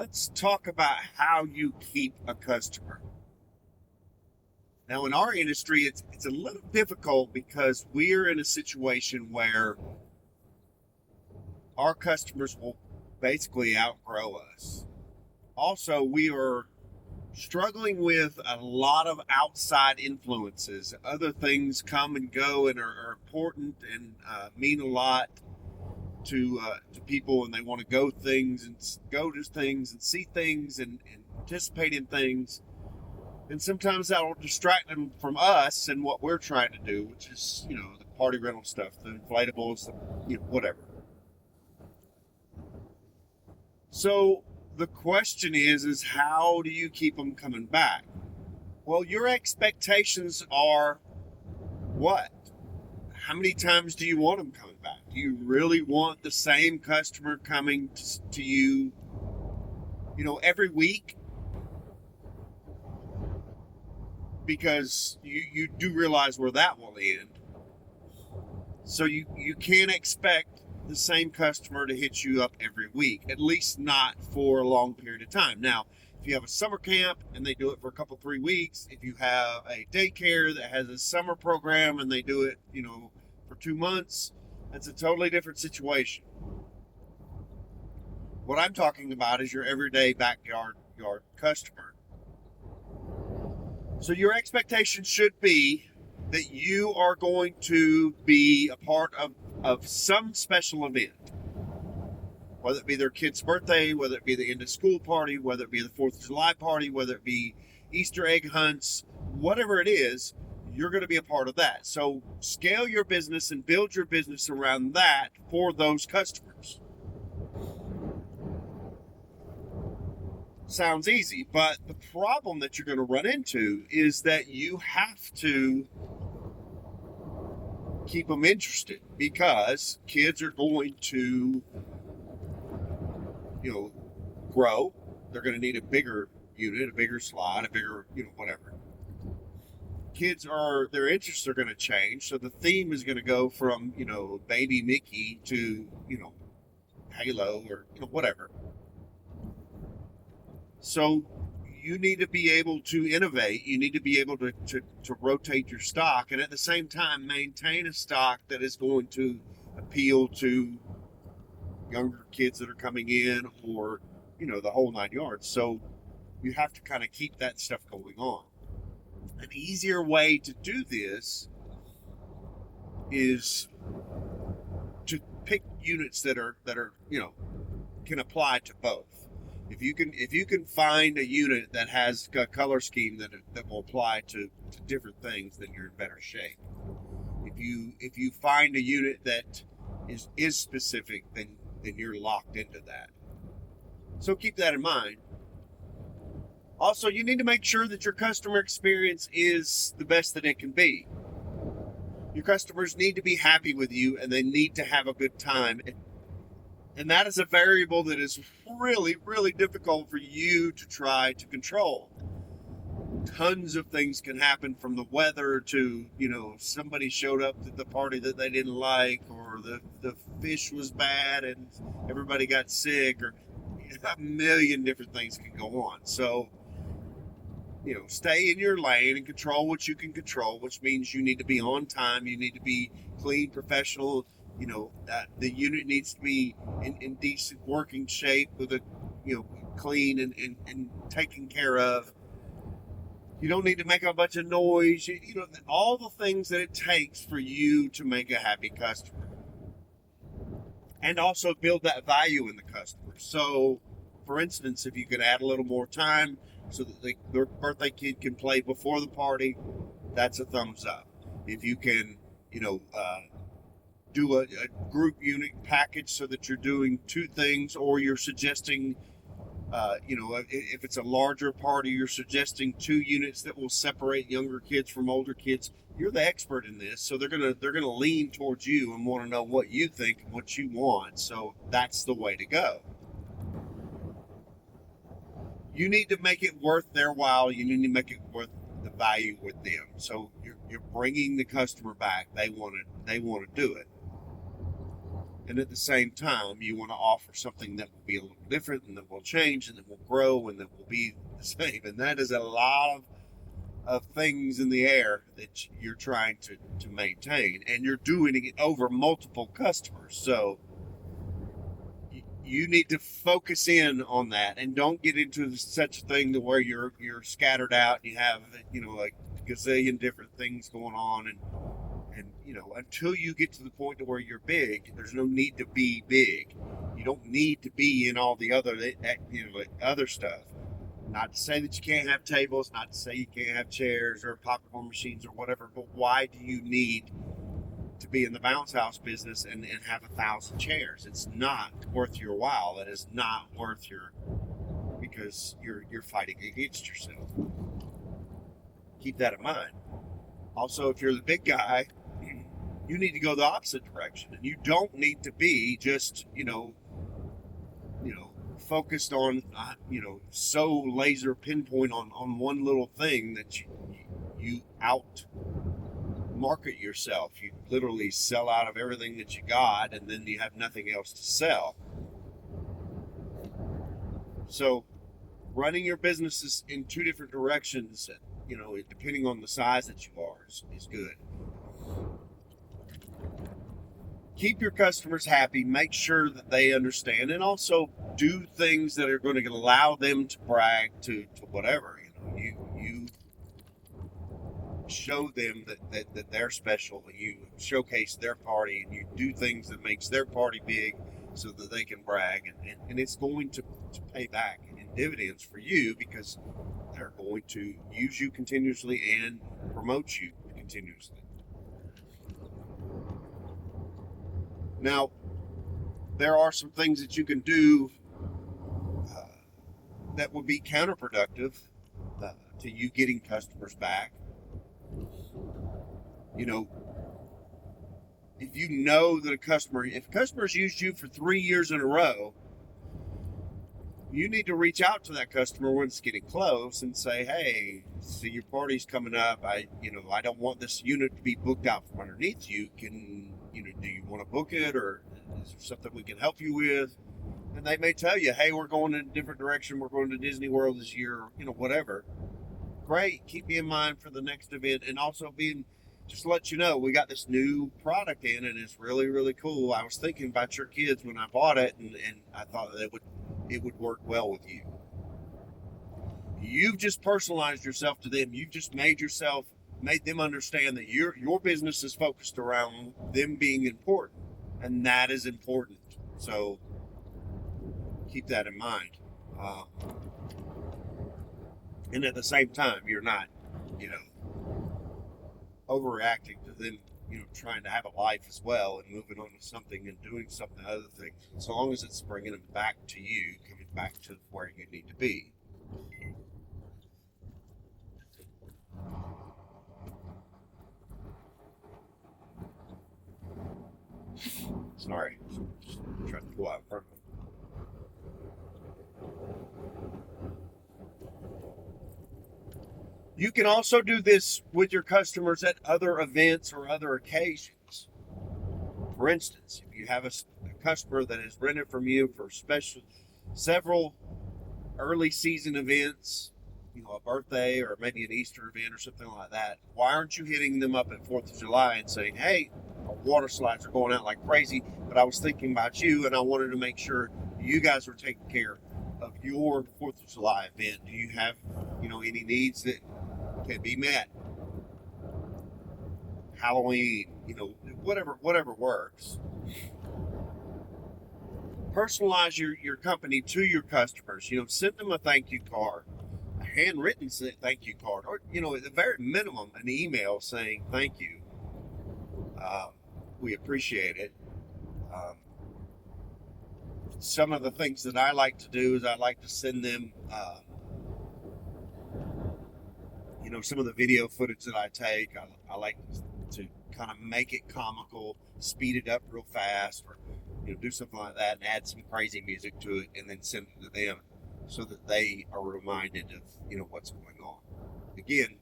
let's talk about how you keep a customer. Now, in our industry, it's a little difficult because we're in a situation where our customers will basically outgrow us. Also, we are struggling with a lot of outside influences. Other things come and go and are important and mean a lot to people, and they want to go to things and see things and participate in things. And sometimes that will distract them from us and what we're trying to do, which is, the party rental stuff, the inflatables, whatever. So the question is how do you keep them coming back? Well, your expectations are what? How many times do you want them coming back? Do you really want the same customer coming to you, every week? Because you do realize where that will end. So you can't expect the same customer to hit you up every week, at least not for a long period of time. Now, if you have a summer camp and they do it for a couple, 3 weeks, if you have a daycare that has a summer program and they do it, for 2 months, that's a totally different situation. What I'm talking about is your everyday backyard customer. So your expectation should be that you are going to be a part of some special event, whether it be their kid's birthday, whether it be the end of school party, whether it be the 4th of July party, whether it be Easter egg hunts, whatever it is, you're going to be a part of that. So scale your business and build your business around that for those customers. Sounds easy, but the problem that you're going to run into is that you have to keep them interested, because kids are going to, grow. They're going to need a bigger unit, a bigger slide, a bigger, whatever. Their interests are going to change. So the theme is going to go from, baby Mickey to, Halo or, whatever. So you need to be able to innovate. You need to be able to rotate your stock, and at the same time maintain a stock that is going to appeal to younger kids that are coming in, or the whole 9 yards. So you have to kind of keep that stuff going on. An easier way to do this is to pick units that are can apply to both. If you can find a unit that has a color scheme that will apply to different things, then you're in better shape. If you find a unit that is specific, then you're locked into that. So keep that in mind. Also, you need to make sure that your customer experience is the best that it can be. Your customers need to be happy with you, and they need to have a good time. And that is a variable that is really, really difficult for you to try to control. Tons of things can happen, from the weather to, somebody showed up at the party that they didn't like, or the fish was bad and everybody got sick, or a million different things can go on. So, stay in your lane and control what you can control, which means you need to be on time. You need to be clean, professional. The unit needs to be in decent working shape, with a, clean and taken care of. You don't need to make a bunch of noise. All the things that it takes for you to make a happy customer. And also build that value in the customer. So, for instance, if you could add a little more time so that their birthday kid can play before the party, that's a thumbs up. If you can, do a group unit package so that you're doing two things, or you're suggesting, if it's a larger party, you're suggesting 2 units that will separate younger kids from older kids. You're the expert in this, so they're gonna lean towards you and want to know what you think and what you want. So that's the way to go. You need to make it worth their while. You need to make it worth the value with them. So you're bringing the customer back. They want to do it. And at the same time, you want to offer something that will be a little different and that will change and that will grow and that will be the same. And that is a lot of things in the air that you're trying to maintain. And you're doing it over multiple customers. So you need to focus in on that and don't get into such a thing to where you're scattered out and you have, like a gazillion different things going on. And until you get to the point to where you're big, there's no need to be big. You don't need to be in all the other like other stuff. Not to say that you can't have tables, not to say you can't have chairs or popcorn machines or whatever, but why do you need to be in the bounce house business and have 1,000 chairs? It's not worth your while. It is not worth because you're fighting against yourself. Keep that in mind. Also, if you're the big guy, you need to go the opposite direction, and you don't need to be just focused on so laser pinpoint on one little thing that you out market yourself. You literally sell out of everything that you got, and then you have nothing else to sell. So running your businesses in two different directions, depending on the size that you are, is good. Keep your customers happy, make sure that they understand, and also do things that are going to allow them to brag to whatever. You show them that they're special. You showcase their party, and you do things that makes their party big so that they can brag, and it's going to pay back in dividends for you because they're going to use you continuously and promote you continuously. Now, there are some things that you can do that would be counterproductive to you getting customers back. If you know that if customers used you for 3 years in a row, you need to reach out to that customer when it's getting close and say, hey, see your party's coming up. I don't want this unit to be booked out from underneath you. Do you want to book it, or is there something we can help you with? And they may tell you, hey, we're going in a different direction. We're going to Disney World this year, whatever. Great. Keep me in mind for the next event. And also just to let you know, we got this new product in and it's really, really cool. I was thinking about your kids when I bought it, and I thought that it would work well with you. You've just personalized yourself to them. You've just made them understand that your business is focused around them being important, and that is important. So keep that in mind. And at the same time, you're not, overreacting to them, trying to have a life as well and moving on to something and doing something, other things. As long as it's bringing them back to you, coming back to where you need to be. Sorry, just trying to pull out in front of me. You can also do this with your customers at other events or other occasions. For instance, if you have a customer that has rented from you for several early season events, a birthday or maybe an Easter event or something like that, why aren't you hitting them up at 4th of July and saying, hey, our water slides are going out like crazy, but I was thinking about you and I wanted to make sure you guys were taking care of your 4th of July event. Do you have, any needs that can be met? Halloween, whatever works. Personalize your company to your customers. Send them a thank you card, a handwritten thank you card, or at the very minimum, an email saying thank you. We appreciate it. Some of the things that I like to do is I like to send them, some of the video footage that I take. I like to kind of make it comical, speed it up real fast, or do something like that and add some crazy music to it, and then send it to them so that they are reminded of what's going on. Again,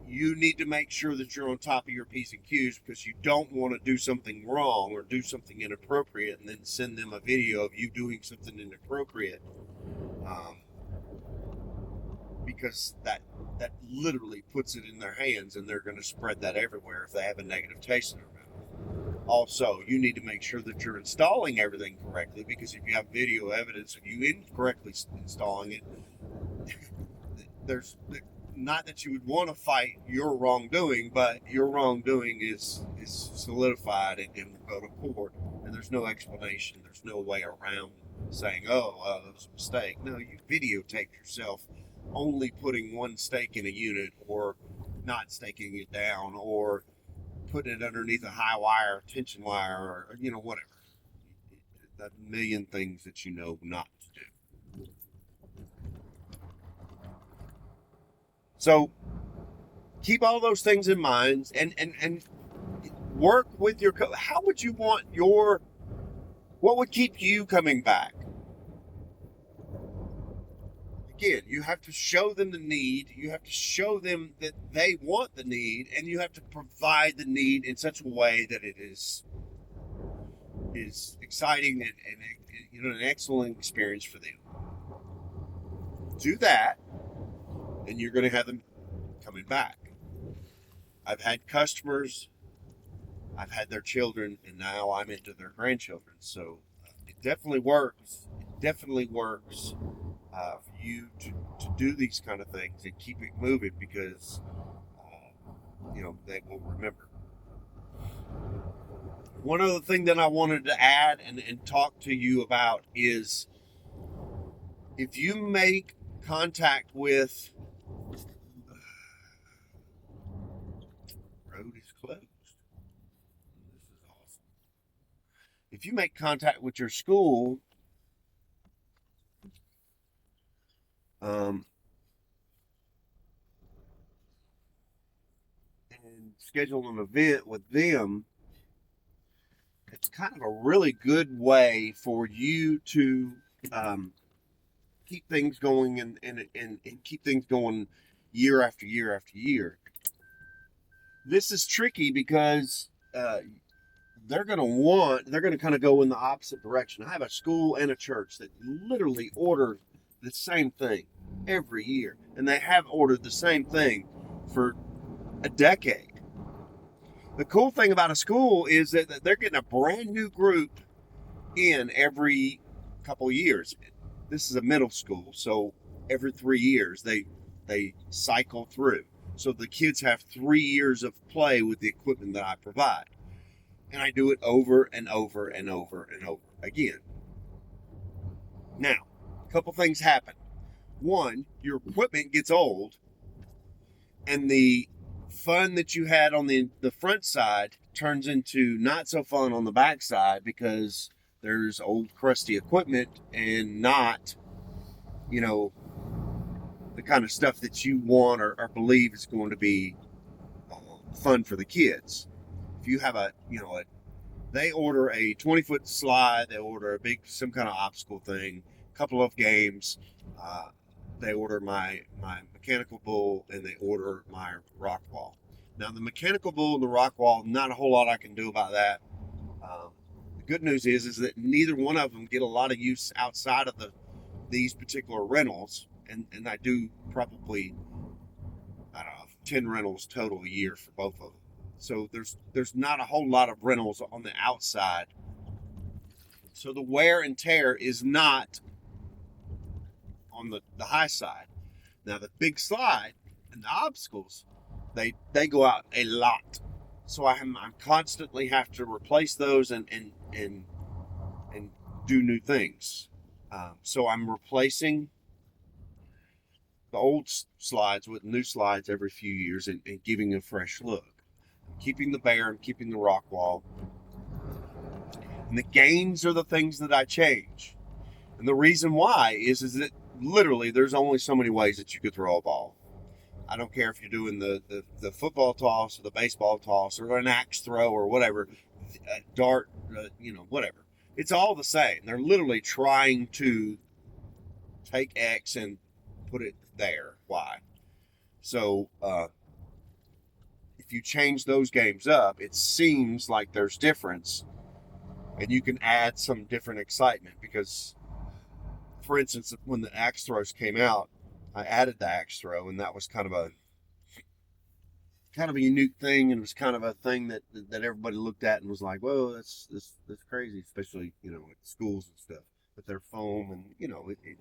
you need to make sure that you're on top of your P's and Q's, because you don't want to do something wrong or do something inappropriate and then send them a video of you doing something inappropriate, um, because that literally puts it in their hands, and they're going to spread that everywhere if they have a negative taste in their mouth. Also, you need to make sure that you're installing everything correctly, because if you have video evidence of you incorrectly installing it, there's not that you would want to fight your wrongdoing, but your wrongdoing is solidified and will go to court, and there's no explanation. There's no way around saying, "Oh, that was a mistake." No, you videotape yourself only putting one stake in a unit, or not staking it down, or putting it underneath a high wire, tension wire, or whatever. A million things that you know not to do. So keep all those things in mind, and work with your how would you want what would keep you coming back? Again, you have to show them the need, you have to show them that they want the need, and you have to provide the need in such a way that it is exciting and an excellent experience for them. Do that, and you're going to have them coming back. I've had customers, I've had their children, and now I'm into their grandchildren. So it definitely works. It definitely works for you to do these kind of things and keep it moving, because they will remember. One other thing that I wanted to add and talk to you about is, if you make contact with road is closed. This is awesome. If you make contact with your school, and schedule an event with them, it's kind of a really good way for you to keep things going and keep things going year after year after year. This is tricky because they're going to kind of go in the opposite direction. I have a school and a church that literally order the same thing every year, and they have ordered the same thing for a decade. The cool thing about a school is that they're getting a brand new group in every couple of years. This is a middle school, so every 3 years they cycle through. So the kids have 3 years of play with the equipment that I provide. And I do it over and over and over and over again. Now, a couple things happen. One, your equipment gets old, and the fun that you had on the front side turns into not so fun on the back side, because there's old crusty equipment and not the kind of stuff that you want or believe is going to be fun for the kids. If you have they order a 20-foot slide, they order some kind of obstacle thing, a couple of games, they order my mechanical bull, and they order my rock wall. Now, the mechanical bull and the rock wall, not a whole lot I can do about that. The good news is that neither one of them get a lot of use outside of these particular rentals, and I do probably, I don't know, 10 rentals total a year for both of them. So there's not a whole lot of rentals on the outside. So the wear and tear is not on the high side. Now, the big slide and the obstacles, they go out a lot. So I constantly have to replace those and do new things. So I'm replacing the old slides with new slides every few years, and giving a fresh look. I'm keeping the bear, I'm keeping the rock wall. And the gains are the things that I change. And the reason why is that literally there's only so many ways that you could throw a ball. I don't care if you're doing the football toss or the baseball toss or an axe throw or whatever, a dart, whatever. It's all the same. They're literally trying to take X and put it there. Y. So if you change those games up, it seems like there's difference, and you can add some different excitement. Because, for instance, when the axe throws came out, I added the axe throw, and that was kind of a unique thing, and it was kind of a thing that everybody looked at and was like, "Whoa, that's crazy," especially at schools and stuff with their foam, and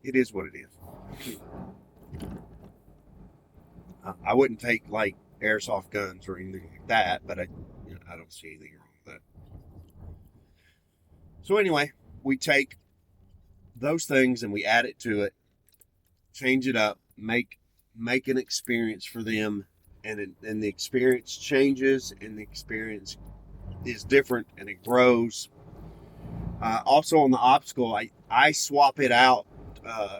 it is what it is. I wouldn't take like airsoft guns or anything like that, but I don't see anything wrong with that. So anyway, we take those things and we add it to it, change it up, make an experience for them, and the experience changes, and the experience is different, and it grows. Also on the obstacle, I swap it out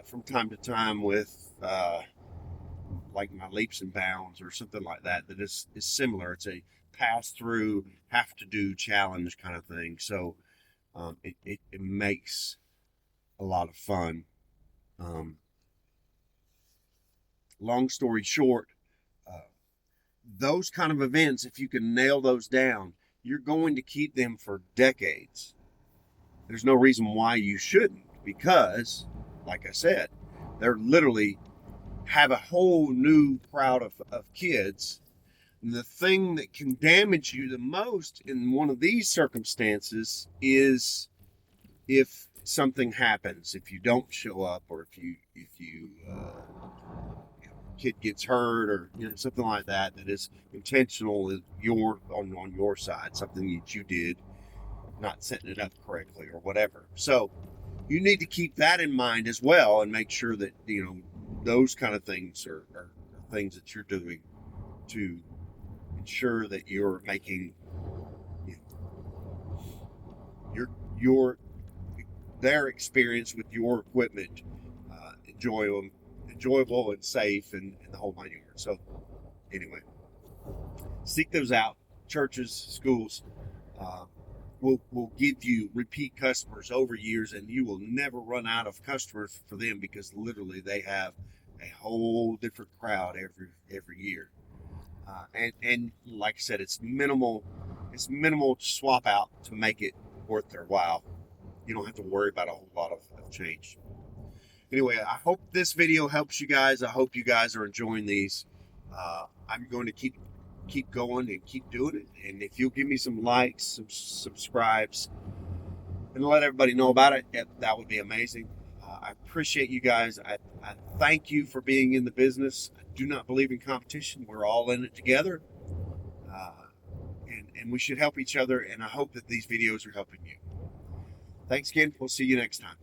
from time to time with like my leaps and bounds or something like that is similar. It's a pass through, have to do challenge kind of thing. So it makes a lot of fun. Long story short, those kind of events, if you can nail those down, you're going to keep them for decades. There's no reason why you shouldn't, because, like I said, they're literally have a whole new crowd of kids. And the thing that can damage you the most in one of these circumstances is if something happens, if you don't show up, or if you kid gets hurt, or something like that is intentional, is on your side, something that you did, not setting it up correctly or whatever. So you need to keep that in mind as well, and make sure that those kind of things are things that you're doing to ensure that you're making your their experience with your equipment enjoyable and safe, and the whole 9 yards. So anyway, seek those out. Churches, schools will give you repeat customers over years, and you will never run out of customers for them, because literally they have a whole different crowd every year. And like I said, it's minimal swap out to make it worth their while. You don't have to worry about a whole lot of change. Anyway, I hope this video helps you guys. I hope you guys are enjoying these. I'm going to keep going and keep doing it. And if you'll give me some likes, some subscribes, and let everybody know about it, that would be amazing. I appreciate you guys. I thank you for being in the business. I do not believe in competition. We're all in it together. Uh, and we should help each other. And I hope that these videos are helping you. Thanks again. We'll see you next time.